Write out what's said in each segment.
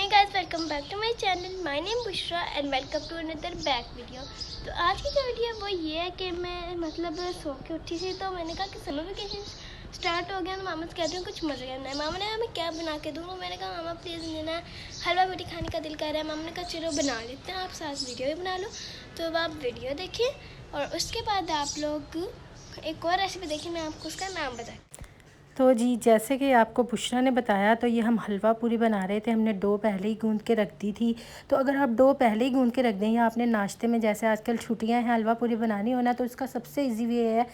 Hey guys, welcome back to my channel. My name Bushra and welcome to another back video. तो आज की जो video है वो ये है कि मैं सो के उठी थी, तो मैंने कहा कि समर वेकेशन स्टार्ट हो गया। तो मामा से कहती हूँ कुछ मज़े करना है। मामा ने कहा मैं क्या बना के दूँ। मैंने कहा मामा प्लीज़ मुझे ना हलवा मीठी खाने का दिल कर रहा है। मामा ने कहा चलो बना लेते हैं, आप साथ वीडियो भी बना लो। तो अब आप वीडियो देखिए और उसके बाद आप लोग एक और रेसिपी देखिए, मैं आपको उसका नाम बताती हूँ। तो जी, जैसे कि आपको बुशरा ने बताया, तो ये हम हलवा पूरी बना रहे थे। हमने डो पहले ही गूंद के रख दी थी। तो अगर आप डो पहले ही गूंद के रख दें या आपने नाश्ते में, जैसे आजकल छुट्टियां हैं, हलवा पूरी बनानी होना, तो इसका सबसे इजी वे है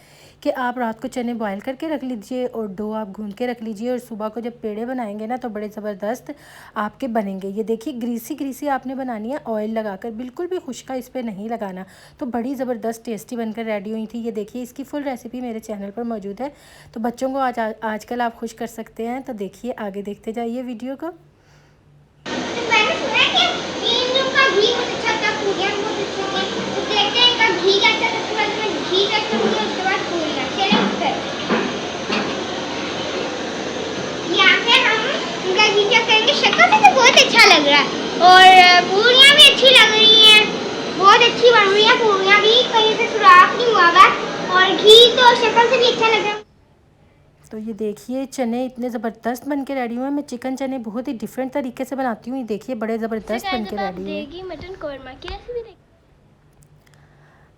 कि आप रात को चने बॉयल करके रख लीजिए और डो आप गूंद के रख लीजिए, और सुबह को जब पेड़े बनाएंगे ना तो बड़े ज़बरदस्त आपके बनेंगे। ये देखिए, ग्रीसी ग्रीसी आपने बनानी है, ऑयल लगाकर, बिल्कुल भी खुश्का इस पर नहीं लगाना। तो बड़ी ज़बरदस्त टेस्टी बनकर रेडी हुई थी। ये देखिए, इसकी फुल रेसिपी मेरे चैनल पर मौजूद है, तो बच्चों को आजकल आप खुश कर सकते हैं। तो देखिए, आगे देखते जाइए वीडियो को। तो मैंने सुना है कि इन लोगों का घी बहुत अच्छा होता है, पूरियां बहुत अच्छी होती हैं। तो देखते हैं इनका घी कैसा, सबसे पहले मैं घी चेक करूंगी, उसके बाद पूरियां। चलिए फिर यहाँ पे हम इनका घी चेक करेंगे। शक्ल से तो बहुत अच्छा लग रहा है और पूरियां भी अच्छी लग रही हैं, बहुत अच्छी बन रही है। पूरियां भी कहीं से सुराख नहीं हुआ है और घी तो शक्ल से भी अच्छा लग रहा है। तो ये देखिए, चने इतने ज़बरदस्त बन के रेडी हुए हैं। मैं चिकन चने बहुत ही डिफरेंट तरीके से बनाती हूँ। ये देखिए, बड़े ज़बरदस्त बन के अब आप रेडी हुए। देगी मटन कौरमा की रेसिपी देखिए।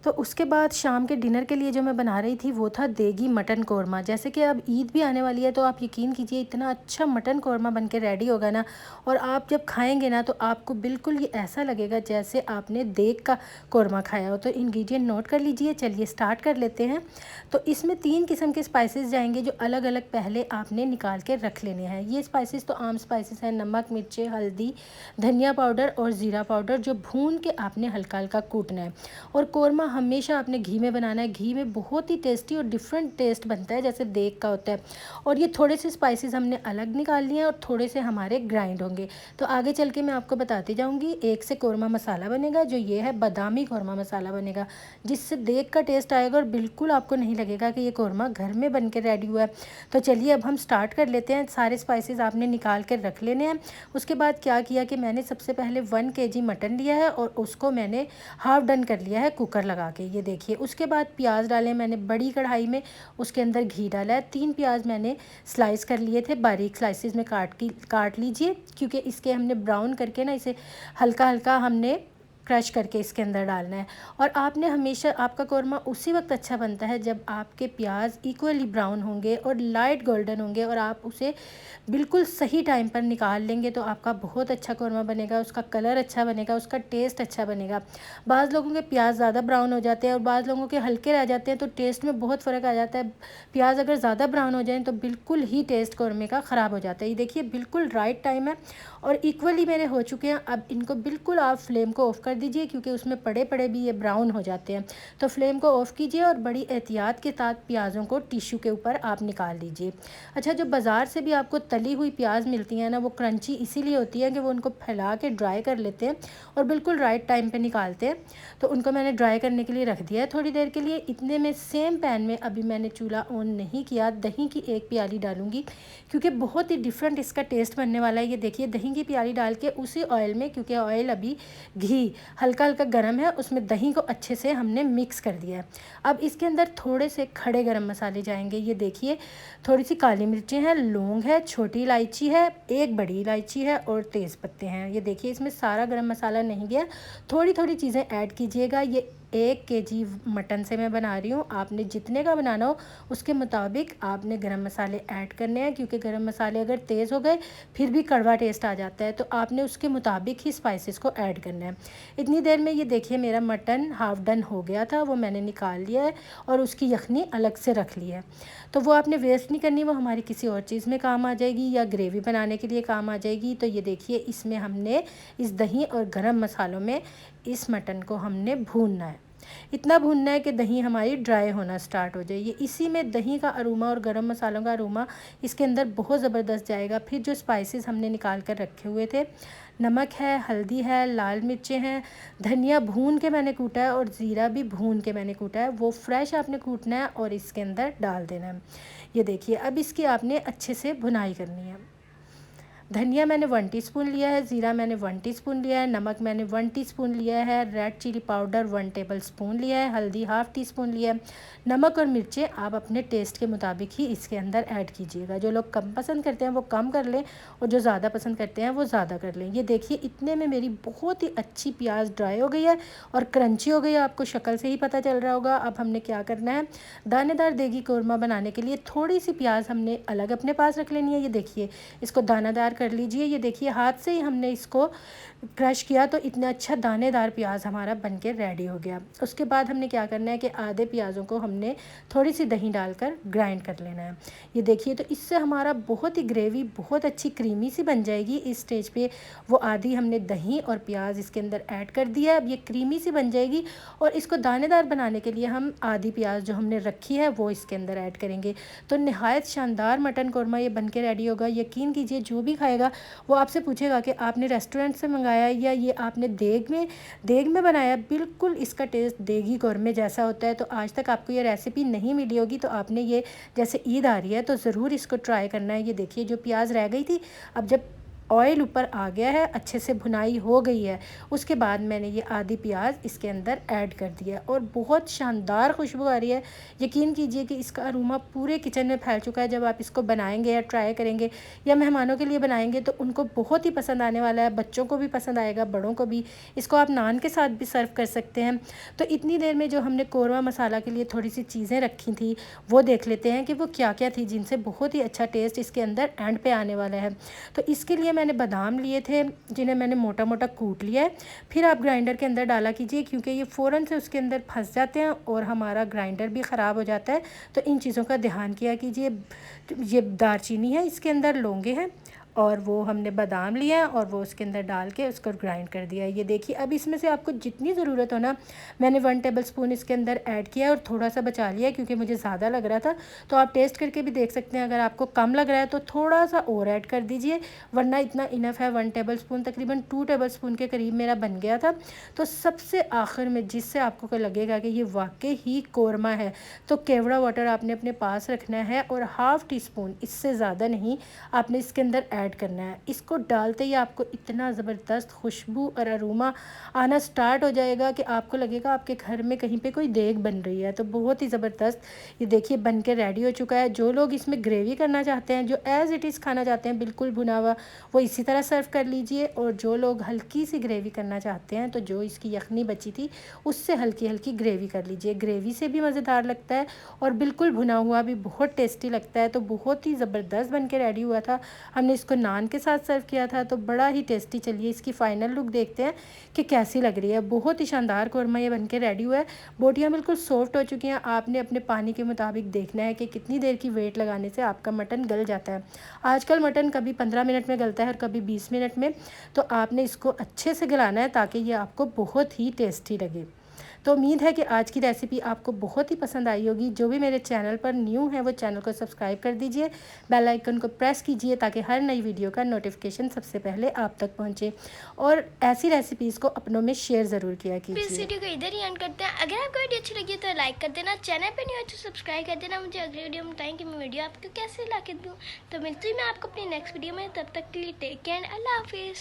तो उसके बाद शाम के डिनर के लिए जो मैं बना रही थी वो था देगी मटन कौरमा। जैसे कि अब ईद भी आने वाली है, तो आप यकीन कीजिए इतना अच्छा मटन कौरमा बन के रेडी होगा ना, और आप जब खाएंगे ना तो आपको बिल्कुल ये ऐसा लगेगा जैसे आपने देग का कौरमा खाया हो। तो इंग्रेडिएंट नोट कर लीजिए, चलिए स्टार्ट कर लेते हैं। तो इसमें 3 किस्म के स्पाइसेस जाएंगे, जो अलग अलग पहले आपने निकाल के रख लेने हैं। ये स्पाइसेस तो आम स्पाइसेस हैं: नमक, मिर्चें, हल्दी, धनिया पाउडर और ज़ीरा पाउडर, जो भून के आपने हल्का हल्का कूटना है। और कौरमा हमेशा आपने घी में बनाना है। घी में बहुत ही टेस्टी और डिफरेंट टेस्ट बनता है, जैसे देग का होता है। और ये थोड़े से स्पाइसेस हमने अलग निकाल लिए हैं और थोड़े से हमारे ग्राइंड होंगे। तो आगे चल के मैं आपको बताती जाऊंगी। एक से कौरमा मसाला बनेगा, जो ये है बादामी कौरमा मसाला बनेगा, जिससे देग का टेस्ट आएगा और बिल्कुल आपको नहीं लगेगा कि ये कौरमा घर में बन के रेडी हुआ है। तो चलिए अब हम स्टार्ट कर लेते हैं। सारे स्पाइसेस आपने निकाल कर रख लेने हैं। उसके बाद क्या किया कि मैंने सबसे पहले 1 kg मटन लिया है और उसको मैंने हाफ डन कर लिया है कुकर लगा के। ये देखिए, उसके बाद प्याज डाले मैंने बड़ी कढ़ाई में, उसके अंदर घी डाला है। 3 प्याज मैंने स्लाइस कर लिए थे, बारीक स्लाइसेस में काट लीजिए, क्योंकि इसके हमने ब्राउन करके ना इसे हल्का हल्का हमने क्रश करके इसके अंदर डालना है। और आपने हमेशा, आपका कौरमा उसी वक्त अच्छा बनता है जब आपके प्याज इक्वली ब्राउन होंगे और लाइट गोल्डन होंगे, और आप उसे बिल्कुल सही टाइम पर निकाल लेंगे तो आपका बहुत अच्छा कौरमा बनेगा। उसका कलर अच्छा बनेगा, उसका टेस्ट अच्छा बनेगा। बाज़ लोगों के प्याज ज़्यादा ब्राउन हो जाते हैं और बाज़ लोगों के हल्के रह जाते हैं, तो टेस्ट में बहुत फ़र्क आ जाता है। प्याज अगर ज़्यादा ब्राउन हो जाए तो बिल्कुल ही टेस्ट कौरमे का ख़राब हो जाता है। ये देखिए, बिल्कुल राइट टाइम है और इक्वली मेरे हो चुके हैं। अब इनको बिल्कुल आप फ्लेम को ऑफ़ कर दीजिए, क्योंकि उसमें पड़े पड़े भी ये ब्राउन हो जाते हैं। तो फ्लेम को ऑफ़ कीजिए और बड़ी एहतियात के साथ प्याज़ों को टिश्यू के ऊपर आप निकाल लीजिए। अच्छा, जो बाज़ार से भी आपको तली हुई प्याज मिलती हैं ना, वो क्रंची इसीलिए होती है कि वो उनको फैला के ड्राई कर लेते हैं और बिल्कुल राइट टाइम पे निकालते हैं। तो उनको मैंने ड्राई करने के लिए रख दिया है थोड़ी देर के लिए। इतने में सेम पैन में अभी मैंने चूल्हा ऑन नहीं किया, दही की 1 प्याली डालूंगी, क्योंकि बहुत ही डिफरेंट इसका टेस्ट बनने वाला है। ये देखिए, दही की प्याली डाल के उसी ऑयल में, क्योंकि ऑयल अभी घी हल्का हल्का गर्म है, उसमें दही को अच्छे से हमने मिक्स कर दिया है। अब इसके अंदर थोड़े से खड़े गरम मसाले जाएंगे। ये देखिए, थोड़ी सी काली मिर्चें हैं, लौंग है, छोटी इलायची है, 1 बड़ी इलायची है और तेज़ पत्ते हैं। ये देखिए, इसमें सारा गरम मसाला नहीं गया, थोड़ी थोड़ी चीज़ें ऐड कीजिएगा। ये 1 kg मटन से मैं बना रही हूँ। आपने जितने का बनाना हो उसके मुताबिक आपने गरम मसाले ऐड करने हैं, क्योंकि गरम मसाले अगर तेज़ हो गए फिर भी कड़वा टेस्ट आ जाता है। तो आपने उसके मुताबिक ही स्पाइसेस को ऐड करना है। इतनी देर में ये देखिए, मेरा मटन हाफ डन हो गया था, वो मैंने निकाल लिया है और उसकी यखनी अलग से रख ली है। तो वो आपने वेस्ट नहीं करनी, वो हमारी किसी और चीज़ में काम आ जाएगी या ग्रेवी बनाने के लिए काम आ जाएगी। तो ये देखिए, इसमें हमने इस दही और गरम मसालों में इस मटन को हमने भूनना है। इतना भूनना है कि दही हमारी ड्राई होना स्टार्ट हो जाए। ये इसी में दही का अरोमा और गरम मसालों का अरोमा इसके अंदर बहुत ज़बरदस्त जाएगा। फिर जो स्पाइसेस हमने निकाल कर रखे हुए थे, नमक है, हल्दी है, लाल मिर्चें हैं, धनिया भून के मैंने कूटा है और ज़ीरा भी भून के मैंने कूटा है, वो फ्रेश आपने कूटना है और इसके अंदर डाल देना है। ये देखिए, अब इसकी आपने अच्छे से भुनाई करनी है। धनिया मैंने 1 टीस्पून लिया है, ज़ीरा मैंने 1 टीस्पून लिया है, नमक मैंने 1 टीस्पून लिया है, red chilli powder 1 tablespoon लिया है, हल्दी ½ टीस्पून लिया है। नमक और मिर्चें आप अपने टेस्ट के मुताबिक ही इसके अंदर ऐड कीजिएगा। जो लोग कम पसंद करते हैं वो कम कर लें और जो ज़्यादा पसंद करते हैं वो ज़्यादा कर लें। ये देखिए इतने में मेरी बहुत ही अच्छी प्याज ड्राई हो गई है और क्रंची हो गई है, आपको शक्ल से ही पता चल रहा होगा। अब हमने क्या करना है, दानेदार देगी कौरमा बनाने के लिए थोड़ी सी प्याज हमने अलग अपने पास रख लेनी है। ये देखिए इसको दानादार कर लीजिए। ये देखिए हाथ से ही हमने इसको क्रश किया तो इतना अच्छा दानेदार प्याज हमारा बनके रेडी हो गया। उसके बाद हमने क्या करना है कि आधे प्याज़ों को हमने थोड़ी सी दही डालकर ग्राइंड कर लेना है। ये देखिए तो इससे हमारा बहुत ही ग्रेवी बहुत अच्छी क्रीमी सी बन जाएगी। इस स्टेज पे वो आधी हमने दही और प्याज इसके अंदर ऐड कर दिया। अब ये क्रीमी सी बन जाएगी और इसको दानेदार बनाने के लिए हम आधी प्याज जो हमने रखी है वो इसके अंदर ऐड करेंगे। तो नहायत शानदार मटन कौरमा ये बन के रेडी होगा। यकीन कीजिए जो भी खाएगा वो आपसे पूछेगा कि आपने रेस्टोरेंट से मंगाया या ये आपने देग में बनाया। बिल्कुल इसका टेस्ट देगी कौरमे जैसा होता है। तो आज तक आपको ये रेसिपी नहीं मिली होगी तो आपने ये, जैसे ईद आ रही है तो ज़रूर इसको ट्राई करना है। ये देखिए जो प्याज रह गई थी, अब जब ऑयल ऊपर आ गया है, अच्छे से भुनाई हो गई है, उसके बाद मैंने ये आधी प्याज इसके अंदर ऐड कर दिया और बहुत शानदार खुशबू आ रही है। यकीन कीजिए कि इसका अरोमा पूरे किचन में फैल चुका है। जब आप इसको बनाएंगे या ट्राई करेंगे या मेहमानों के लिए बनाएंगे तो उनको बहुत ही पसंद आने वाला है। बच्चों को भी पसंद आएगा, बड़ों को भी। इसको आप नान के साथ भी सर्व कर सकते हैं। तो इतनी देर में जो हमने कौरमा मसाला के लिए थोड़ी सी चीज़ें रखी थी वो देख लेते हैं कि वो क्या क्या थी, जिनसे बहुत ही अच्छा टेस्ट इसके अंदर एंड पे आने वाला है। तो इसके लिए मैंने बादाम लिए थे जिन्हें मैंने मोटा मोटा कूट लिया है। फिर आप ग्राइंडर के अंदर डाला कीजिए क्योंकि ये फ़ौरन से उसके अंदर फंस जाते हैं और हमारा ग्राइंडर भी ख़राब हो जाता है। तो इन चीज़ों का ध्यान किया कीजिए। ये दालचीनी है, इसके अंदर लौंगे हैं और वो हमने बादाम लिया है और वो उसके अंदर डाल के उसको ग्राइंड कर दिया है। ये देखिए अब इसमें से आपको जितनी ज़रूरत हो ना, मैंने 1 टेबल स्पून इसके अंदर ऐड किया है और थोड़ा सा बचा लिया क्योंकि मुझे ज़्यादा लग रहा था। तो आप टेस्ट करके भी देख सकते हैं, अगर आपको कम लग रहा है तो थोड़ा सा और ऐड कर दीजिए, वरना इतना इनफ है। 1 टेबल स्पून तकरीबन 2 टेबल स्पून के करीब मेरा बन गया था। तो सबसे आखिर में जिससे आपको लगेगा कि ये वाकई ही कौरमा है तो केवड़ा वाटर आपने अपने पास रखना है और ½ टीस्पून, इससे ज़्यादा नहीं, आपने इसके अंदर ऐड करना है। इसको डालते ही आपको इतना ज़बरदस्त खुशबू और अरोमा आना स्टार्ट हो जाएगा कि आपको लगेगा आपके घर में कहीं पे कोई देग बन रही है। तो बहुत ही ज़बरदस्त ये देखिए बन के रेडी हो चुका है। जो लोग इसमें ग्रेवी करना चाहते हैं, जो एज़ इट इज़ खाना चाहते हैं बिल्कुल भुना हुआ, वो इसी तरह सर्व कर लीजिए। और जो लोग हल्की सी ग्रेवी करना चाहते हैं तो जो इसकी यखनी बची थी उससे हल्की हल्की ग्रेवी कर लीजिए। ग्रेवी से भी मज़ेदार लगता है और बिल्कुल भुना हुआ भी बहुत टेस्टी लगता है। तो बहुत ही ज़बरदस्त बन के रेडी हुआ था। हमने इसको नान के साथ सर्व किया था तो बड़ा ही टेस्टी। चलिए इसकी फ़ाइनल लुक देखते हैं कि कैसी लग रही है। बहुत ही शानदार कौरमा ये बन के रेडी हुआ है। बोटियाँ बिल्कुल सॉफ्ट हो चुकी हैं। आपने अपने पानी के मुताबिक देखना है कि कितनी देर की वेट लगाने से आपका मटन गल जाता है। आजकल मटन कभी 15 मिनट में गलता है और कभी 20 मिनट में। तो आपने इसको अच्छे से गलाना है ताकि ये आपको बहुत ही टेस्टी लगे। तो उम्मीद है कि आज की रेसिपी आपको बहुत ही पसंद आई होगी। जो भी मेरे चैनल पर न्यू है वो चैनल को सब्सक्राइब कर दीजिए, बेल आइकन को प्रेस कीजिए ताकि हर नई वीडियो का नोटिफिकेशन सबसे पहले आप तक पहुंचे। और ऐसी रेसिपीज़ को अपनों में शेयर ज़रूर किया कीजिए। इस वीडियो को इधर ही एंड करते हैं। अगर आपको वीडियो अच्छी लगी तो लाइक कर देना, चैनल पर नहीं हो तो सब्सक्राइब कर देना। मुझे अगली वीडियो में बताएं कि मैं वीडियो आपको कैसे ला के दूँ। तो मिलती हूँ मैं आपको अपनी नेक्स्ट वीडियो में। तब तक के लिए टेक केयर, अल्लाह हाफिज़।